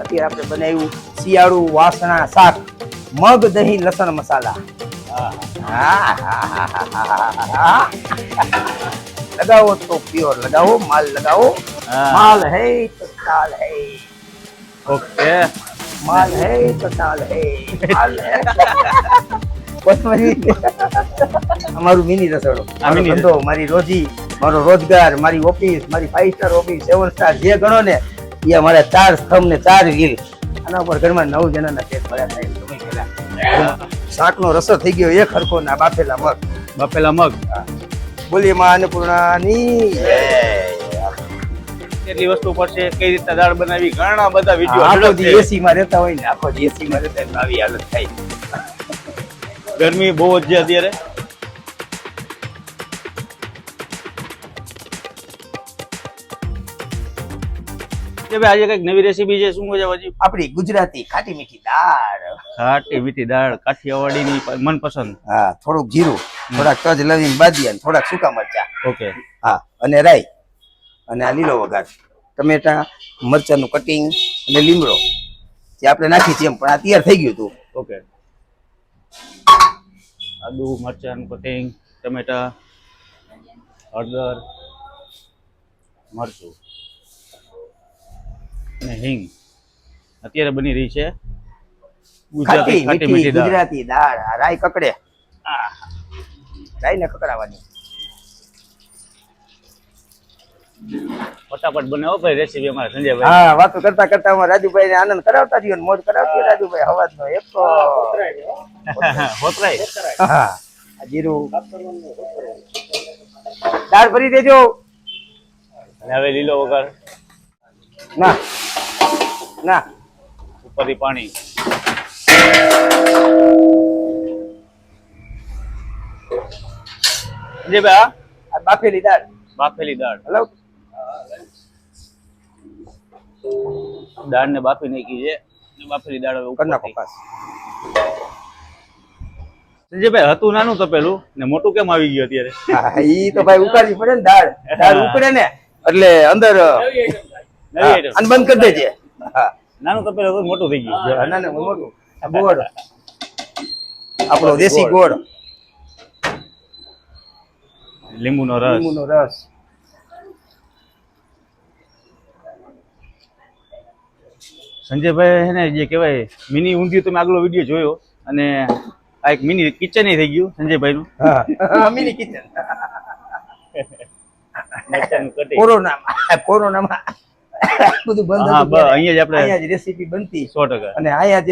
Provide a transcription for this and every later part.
અત્યારે આપણે બનાવ્યું શિયાળુ વાસણા શાક, મગ દહીં લસણ મસાલા. लगाओ तो प्योर लगाओ, माल लगाओ, माल है तो चाल है. ઓકે माल है तो चाल है. माल है. અમારું મિની રસોડું, મારો ધંધો, મારી રોજી, મારો રોજગાર, મારી ઓફિસ, મારી 5 સ્ટાર ઓફિસ, 7 સ્ટાર જે ગણો ને એ અમારા 4 સ્તંભ ને 4 વ્હીલ. આના ઉપર ઘરમાં 9 જણાના પેટ ભર્યા થાય સમય પહેલા. શાકનો રસો થઈ ગયો એક હરખો ના બાફેલા મગ. બફેલા મગ. બોલીએ માં અન્નપૂર્ણાની કેટલી વસ્તુ પડશે, કઈ રીતે દાળ બનાવી, ઘણા બધા વિડીયો. આખો દી એસી માં રહેતા હોય ને, આખો દી એસી માં રહેતા આવી હાલત થાય. ગરમી બહુ જ છે અત્યારે. આજે કઈક નવી રેસીપી છે, શું છે હજી? આપણી ગુજરાતી ખાટી મીઠી દાળ. ખાટી મીઠી દાળ કાઠિયાવાડી ની મનપસંદ. હા, થોડુંક જીરું, થોડાક તજ લવિંગ બાદિયા, થોડાક સૂકા મરચા. ઓકે. હા, અને રાઈ, અને આ લીલો વઘાર, ટમેટા, મરચાનું કટિંગ અને લીમડો જે આપણે નાખી છે એમ, પણ આ તૈયાર થઈ ગયું હતું. ઓકે. આદુ મરચાનું કટિંગ, ટમેટા, હળદર, મરચું અને હિંગ. અત્યારે બની રહી છે ખાટી મીઠી ગુજરાતી દાળ. રાઈ કકડે, રાઈ ને કકડાવાની. ફટાફટ બનાવો ભાઈ રેસીપી અમારા સંજયભાઈ. હા, વાતો કરતા કરતા અમારા રાજુભાઈ ને આનંદ કરાવતા રહ્યો ને મોજ કરાવતી રાજુભાઈ. હવાજ નો એક તો હોતરાય. હા, જીરું દાળ ભરી દેજો. અને હવે લીલો વઘાર, ના ના ઉપરથી પાણી. સંજયભાઈ આ બાફેલી દાળ. બાફેલી દાળ. હલો, દાળ ને બાફી નાખી છે. બાફેલી દાળ હવે કરના ઉપરથી. કપાસ. સંજયભાઈ હતું નાનું તો પેલું ને મોટું કેમ આવી ગયું અત્યારે? હા, ઈ તો ભાઈ ઉકાળવી પડે ને દાળ. દાળ ઉકળે ને એટલે અંદર નવી item. અને બંધ કરી દેજે. હા, નાનું તો પેલું મોટું થઈ ગયું. ના ના મોટું. આ ગોળ, આપણો દેશી ગોળ, લીંબુનો રસ. લીંબુનો રસ. સંજયભાઈ હે ને જે કહેવાય મિની ઊંધિયું, તમે આગલો વિડીયો જોયો, અને આ એક મિની કિચન થઈ ગયું સંજયભાઈ નું. હા, મિની કિચન. કોરોનામાં બધું બંધ હા, હતું. અહીંયા જ આપણે અહીંયા જ રેસીપી બનતી. 100%. અને અહીંયા જ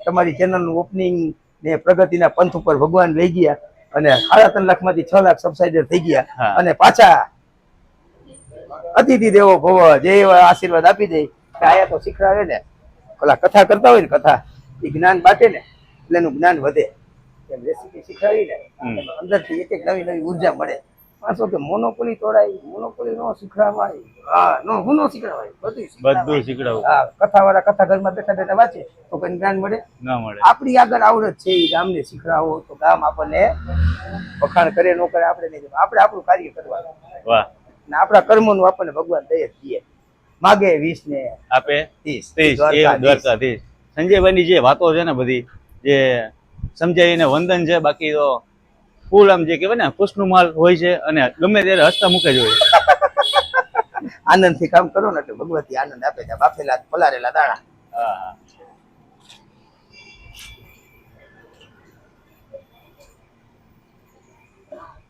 તમારી ચેનલ નું ઓપનિંગ ને પ્રગતિના પંથ ઉપર ભગવાન લઈ ગયા, અને 3.5 લાખ માંથી 6 લાખ સબસ્ક્રાઇબર થઈ ગયા. હા. અને પાછા અતિથિ દેવો ભવ, જે એવા આશીર્વાદ આપી દે કે આયા તો શીખડાવે ને, ઓલા કથા કરતા હોય ને, કથા એ જ્ઞાન બાટે ને એટલે એનું જ્ઞાન વધે. એમ રેસીપી શીખડાવી ને અંદરથી એક નવી નવી ઉર્જા મળે. પાછો કે મોનોપોલી તોડાય, મોનોપોલી નો શીખડાવાય. હા, નો હું નો શીખડાવાય, બધું શીખડાવું. હા, કથા વાળા કથા ઘરમાં બેઠા બેઠા વાંચે તો કઈ જ્ઞાન મળે. ના મળે. આપણી આગળ આવડત છે એ ગામને શીખડાવો તો ગામ આપણને વખાણ કરે ન કરે આપણે નહીં. આપણે આપણું કાર્ય કરવાનું, વાહ. ને આપણા કર્મોનું આપણને ભગવાન દય જ દે. માગે 20 ને આપે 30. 30. દ્વારકાધીશ. સંજયભાઈની જે વાતો છે ને બધી, જે સમજાવીને વંદન છે. બાકી તો ફૂલ આમ જે કહેવાય ને ખુશનું માલ હોય છે, અને ગમે ત્યારે હસતા મૂકે જ હોય. આનંદથી કામ કરો ને એટલે ભગવતી આનંદ આપે છે. બાફેલા પલારેલા દાણા. હા.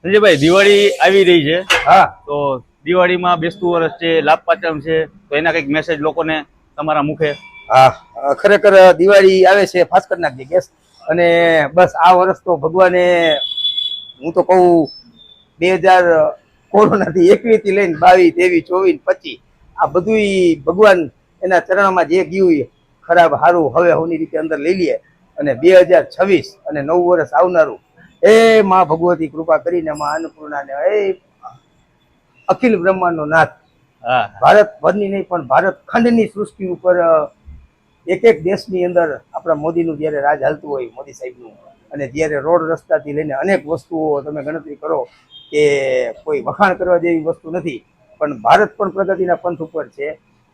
સંજયભાઈ દિવાળી આવી રહી છે, હા, તો દિવાળીમાં બેસતું વર્ષ છે, લાભ પાંચમ છે, તો એના કઈક મેસેજ લોકોને તમારા મુખે? હા, ખરેખર દિવાળી આવે છે, ફાસ કરી નાખજે ગેસ. અને બસ આ વર્ષ તો ભગવાને, હું તો કહું 2000 કોરોનાથી 21 થી લઈને 22, 23, 24, 25 આ બધું ભગવાન એના ચરણમાં જે ગયું ખરાબ હારું હવે હોની રીતે અંદર લઈ લઈએ. અને 2026 અને નવું વર્ષ આવનારું એ માં ભગવતી કૃપા કરીને માં અન્નપૂર્ણાને એ અખિલ બ્રહ્માંડનો નાથ, ભારત ભરની નહીં પણ ભારત ખંડની સૃષ્ટિ ઉપર એક એક દેશની અંદર આપણા મોદીનું જ્યારે રાજ હાલતું હોય, મોદી સાહેબનું, અને જ્યારે રોડ રસ્તાથી લઈને અનેક વસ્તુઓ તમે ગણતરી કરો કે કોઈ વખાણ કરવા જેવી વસ્તુ નથી, પણ ભારત પણ પ્રગતિના પંથ ઉપર છે.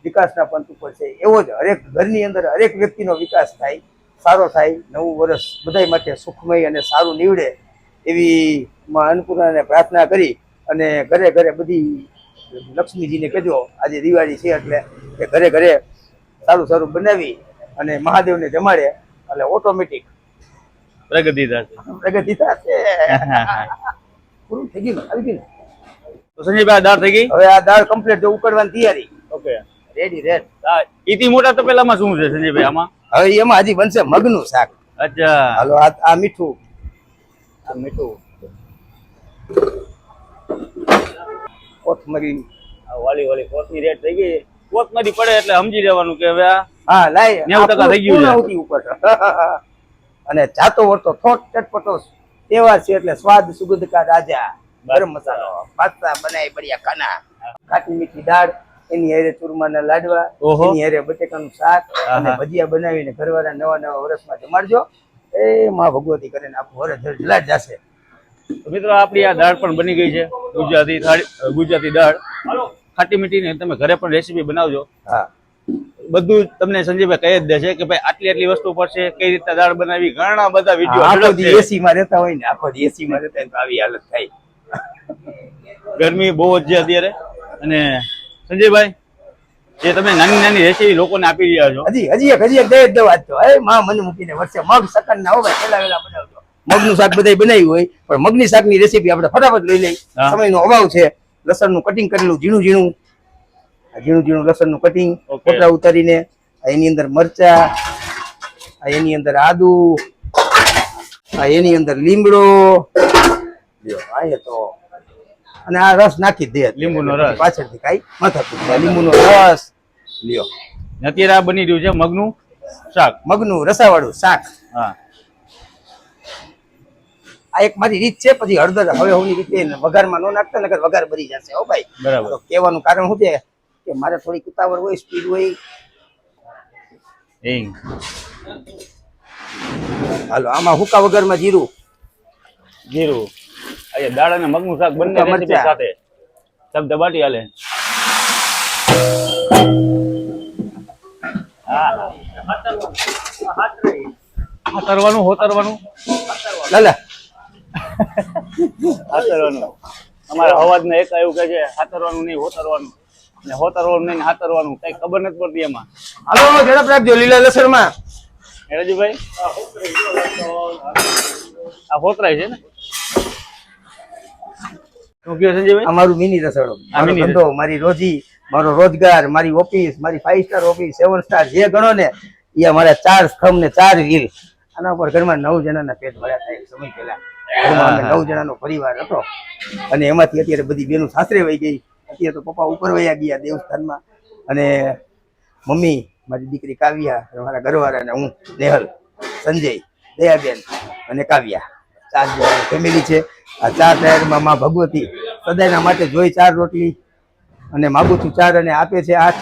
વિકાસના પંથ ઉપર છે. એવો જ હરેક ઘરની અંદર હરેક વ્યક્તિનો વિકાસ થાય, સારો થાય, નવું વર્ષ બધાય માટે સુખમય અને સારું નીવડે એવી માં અન્નપૂર્ણાને પ્રાર્થના કરી અને ઘરે ઘરે બધી લક્ષ્મીજીને કહેજો આજે દિવાળી છે એટલે કે ઘરે ઘરે સારું સારું બનાવી અને મહાદેવને જમાડે એટલે ઓટોમેટિક પ્રગતિ થશે. પ્રગતિ થશે. પૂરું થઈ ગયું, આવી ગયું. તો સંજયભાઈ દાળ થઈ ગઈ. હવે આ દાળ કમ્પ્લીટ જો ઉકળવાની તૈયારી. Okay, ready red. ઈથી મોટા તપેલામાં શું છે સંજયભાઈ આમાં? હવે એમાં હજી બનશે મગનું શાક. અચ્છા, હાલો આ મીઠું, આ મીઠું, કોથમરી. વાલી વાલી કોથની રેટ થઈ ગઈ. કોથમરી પડે એટલે સમજી લેવાનું કે હવે આ હા લાય 90% થઈ ગયું છે. પૂર્ણાહુતિ ઉપર. અને જાતો વળતો થોટ ચટપટો તહેવાર છે એટલે સ્વાદ સુગંધ કા રાજા. ગરમ મસાલો, પાસ્તા બનાવી બઢિયા ખાના, ખાટી મીઠી દાળ, એની હારે ચૂરમાના લાડવા, ઓહો. એની હારે બટેકાનું શાક અને આહા. ભજીયા બનાવીને ઘરવાળા નવા નવા વર્ષમાં જમાડજો. એ માં ભગવતી કરીને આખું વરસ જલાટ જશે. તો મિત્રો આપણી આ દાળ પણ બની ગઈ છે, ગુજરાતી થાળી, ગુજરાતી દાળ ખાટી મીઠી ને તમે ઘરે પણ રેસીપી બનાવજો. હા, બધું તમને સંજયભાઈ કહી જ દેશે કે ભાઈ આટલી આટલી વસ્તુ પડશે, કઈ રીતે દાળ બનાવી, ઘણા બધા આખો વિડીયો. દી એસી માં રહેતા હોય ને, આખો દી એસી માં રહેતા હોય તો આવી હાલત થાય. ગરમી બહુ જ છે અત્યારે. અને સંજયભાઈ જે તમે નાની નાની રેસીપી લોકોને આપી રહ્યા છો, હજી એક દે દો વાત તો એ માં મને મૂકીને વર્ષે મગ સકન ના હોય પેલા વેલા બનાવજો. મગનું શાક બધાય બનાવ્યું હોય પણ મગની શાકની રેસીપી આપણે ફટાફટ લઈ લઈ. હા. સમયનો અભાવ છે. લસણનું કટિંગ કરેલું ઝીણું ઝીણું, ઝીણું ઝીણું લસણનું કટિંગ, Okay. કોટરા ઉતારીને એની અંદર મરચા, એની અંદર આદુ, એની અંદર લીમડો, લ્યો આ તો અને આ રસ નાખી દે. લીંબુનો રસ. પાછળથી કાંઈ માથાકૂટ નહીં. લીંબુનો રસ લ્યો. અત્યારે આ બની રહ્યું છે મગનું શાક. મગનું રસાવાળું શાક. હા, આ એક મારી રીત છે. પછી હળદર હવે હું રીતે વઘારમાં ન નાખતા નકર વઘાર બરી જશે. હો ભાઈ, બરાબર. તો કહેવાનું કારણ શું છે કે મારે થોડી ઉતાવળ હોય, સ્પીડ હોય. હિંગ, હાલો આમાં હુકા વગરમાં જીરું, જીરું, આજે દાળ અને મગનું શાક બંને સૂકા રેસીપી મરચાં. સાથે ધબધબાટી હાલે. હા, હાતરવાનું હોતરવાનું લાલા હાતરવાનું. અમારા અવાજને એક એવું કહે છે હાતરવાનું નહીં હોતરવાનું, ને હોતરવાનું નહીં ને હાતરવાનું, કઈ ખબર નથી પડતી એમાં. હાલો ઝડપ રાખજો લીલા લસણમાં. હે રજુભાઈ, આ હોતરાય છે ને? શું કહ્યું સંજયભાઈ? આ મારું મિની રસોડું, આ મારો mini ધંધો, મારી રોજી, મારો રોજગાર, મારી ઓફિસ, મારી 5 સ્ટાર ઓફિસ, 7 સ્ટાર જે ગણો ને એ અમારા 4 સ્તંભ ને 4 વ્હીલ. આના ઉપર ઘરમાં 9 જણાના પેટ ભર્યા થાય. સમય પહેલા ઘરમાં અમે 9 જણાનો પરિવાર હતો અને એમાંથી અત્યારે બધી બેનું સાસરે વહી ગઈ. અત્યારે તો પપ્પા ઉપર વયા ગયા દેવસ્થાનમાં અને મમ્મી, મારી દીકરી કાવ્યા, મારા ઘરવાળા અને હું નેહલ, સંજય, દયાબેન અને કાવ્યા. 4 જણાની ફેમિલી છે. આ 4 ટાયરમાં માં ભગવતી સદાયના માટે જોઈ 4 રોટલી અને માગું છું 4 અને આપે છે 8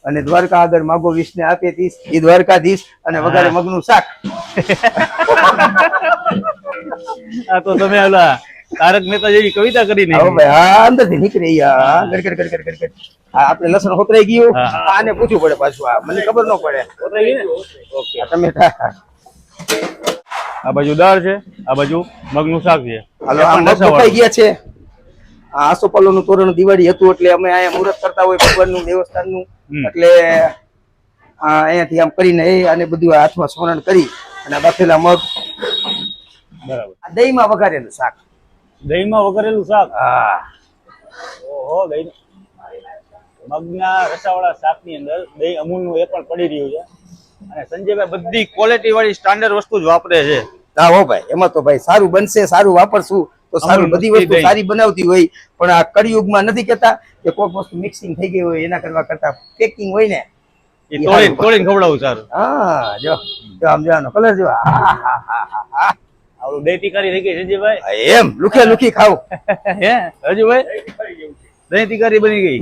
અને દ્વારકા આગળ માગો 20 ને આપે 30. એ દ્વારકાધીશ અને વઘારે મગનું શાક. આ તો તમે ઓલા તારક મહેતા જેવી કવિતા કરી હવે નાખી. ભાઈ હા અંદરથી નીકળે યા ગડગડ ગડગડ ગડગડ. આ આપણે લસણ હોતરાઈ ગયું. હા. આને પૂછવું પડે પાછું. આ મને ખબર ન પડે. હોતરાઈ ગઈ ને? ઓકે. આ ટમેટા. આ બાજુ દાળ છે, આ બાજુ મગનું શાક છે. હાલો એ આ પણ મગ રસાવાળું. મુકાઈ ગયા છે. આ આસોપાલવનું તોરણ દિવાળી હતું એટલે અમે અહીંયા મુહૂર્ત કરતા હોય ભગવાનનું દેવસ્થાનનું. હમ. એટલે આ અહીંયાથી આમ કરીને એ અને બધું આ હાથમાં સ્મરણ કરી અને આ બાફેલા મગ, બરાબર. આ દહીંમાં વઘારેલું શાક. દહીંમાં વઘારેલું શાક. હા ઓહો, દહીં મગના રસાવાળા શાકની અંદર દહીં અમૂલનું એ પણ પડી રહ્યું છે. અને સંજયભાઈ બધી ક્વોલિટી વાળી સ્ટાન્ડર્ડ વસ્તુ જ વાપરે છે. હા હો ભાઈ, એમાં તો ભાઈ સારું બનશે, સારું વાપરશું તો સારું. અમૂલ બધી મસ્તી વસ્તુ દહીં. સારી બનાવતી હોય પણ આ કળિયુગમાં નથી કેતા કે કોઈક વસ્તુ મિક્સિંગ થઈ ગઈ હોય એના કરતા પેકિંગ હોય ને. એ તોડીને તોડીને ખવડાવું સારું. હા જો જો આમ જોવાનો કલર જો. આવડું દહીં તિકારી થઈ ગઈ સંજયભાઈ. એમ લુખે લુખી ખાવ. હે રજુભાઈ, દહીં તિકારી બની ગઈ.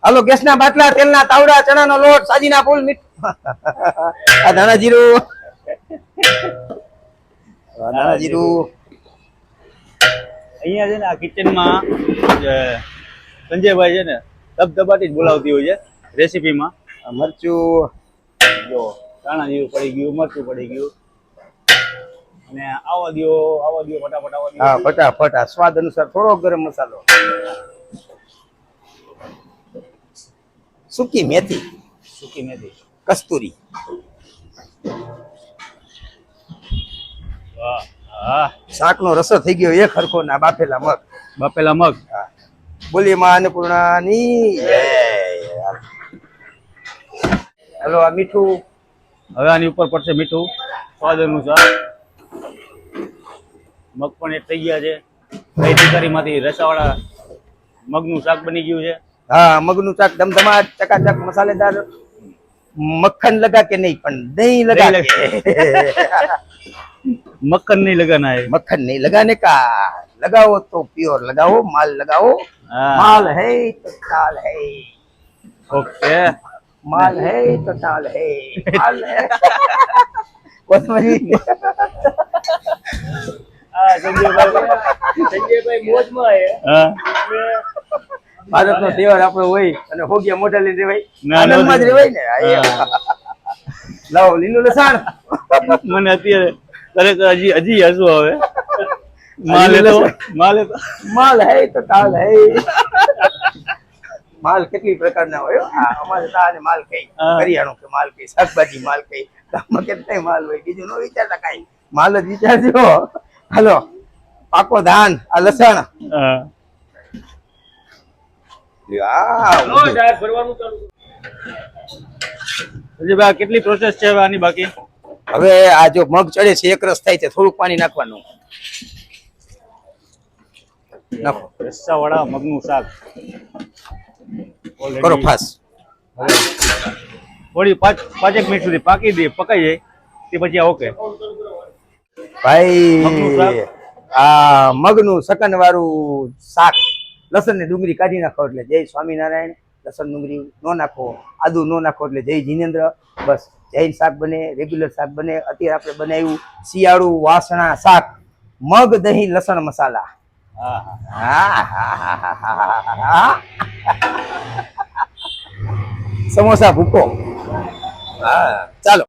હાલો ગેસના બાટલા, તેલના તાવડા, ચણાનો લોટ, સાજીના ફૂલ, મીઠું, આ ધાણા જીરું, ધાણા જીરું. અહીંયા છે ને આ કિચનમાં સંજયભાઈ છે ને ધબધબાટી જ બોલાવતી હોય છે. રેસીપીમાં. આ મરચું જો ધાણા જેવું પડી ગયું, મરચું પડી ગયું અને આવા દ્યો ફટાફટ આવા દ્યો. હા ફટાફટ આ સ્વાદ અનુસાર થોડો ગરમ મસાલો, સૂકી મેથી, સૂકી મેથી. કસ્તુરી. વાહ હા. શાકનો રસો થઈ ગયો એક હરખો ના બાફેલા મગ. બાફેલા મગ. હા. બોલીએ માં અન્નપૂર્ણાની જય. હાલો આ મીઠું. હવે આની ઉપર પડશે મીઠું સ્વાદ અનુસાર. મગ પણ એક થઈ ગયા છે. કઈ તરકારીમાંથી રસાવાળા મગનું શાક બની ગયું છે. હા મગનું શાક ધમધમાટ ચકાચક મસાલેદાર. મક્ખન લગા કે નહીં પણ દહીં લગા દહીં કે. મક્ખન નહીં લગાના है. मक्खन नहीं लगाने का, लगाओ तो प्योर लगाओ, माल लगाओ. हाँ। माल है तो ताल है, ओके. माल है तो ताल है, माल है. कोथमरी. હા સંજયભાઈ મોજમાં છે. હા. ભારતનો તહેવાર આપણો હોય અને હોગિયા મોઢા લઈને રેવાય, ના, ના, આનંદમાં જ રેવાય ને. હા, એમ. લાવો લીલું લસણ. મને અત્યારે ખરેખર હજી હસવું આવે. માલ તો માલ હૈ તો તાલ હૈ. માલ કેટલી પ્રકારના હોય હો. હા, અમારે તાને માલ કઈ, હા. કરિયાણું કે માલ કઈ, શાકભાજી માલ કઈ, ગામમાં કેટલાય માલ હોય, બીજું ન વિચારતા કાંઈ, માલ જ વિચારજો. હાલો પાકો ધાન, આ લસણ. હા. સંજયભાઈ આ કેટલી પ્રોસેસ છે હવે આની બાકી? હવે આ જો મગ ચડે છે એક રસ થાય છે, થોડુંક પાણી નાખવાનું. નાખો, રસ્સાવાળા મગનું શાક. કરો ફાસ. થોડી પાંચેક મિનિટ સુધી પાકી દે, પકાઈ જાય તે પછી આ ઓકે. મગનું ભાઈ શાક. આ મગનું સકન વાળું શાક, લસણ ને ડુંગળી કાઢી નાખો એટલે જય સ્વામિનારાયણ. લસણ ડુંગળી નો નાખો, આદુ નો નાખો એટલે જય જીનેન્દ્ર. બસ જૈન શાક બને, રેગ્યુલર શાક બને. અત્યારે આપણે બનાવ્યું શિયાળુ વાસણા શાક, મગ દહીં લસણ મસાલા. સમોસા ભૂકો. હા ચાલો.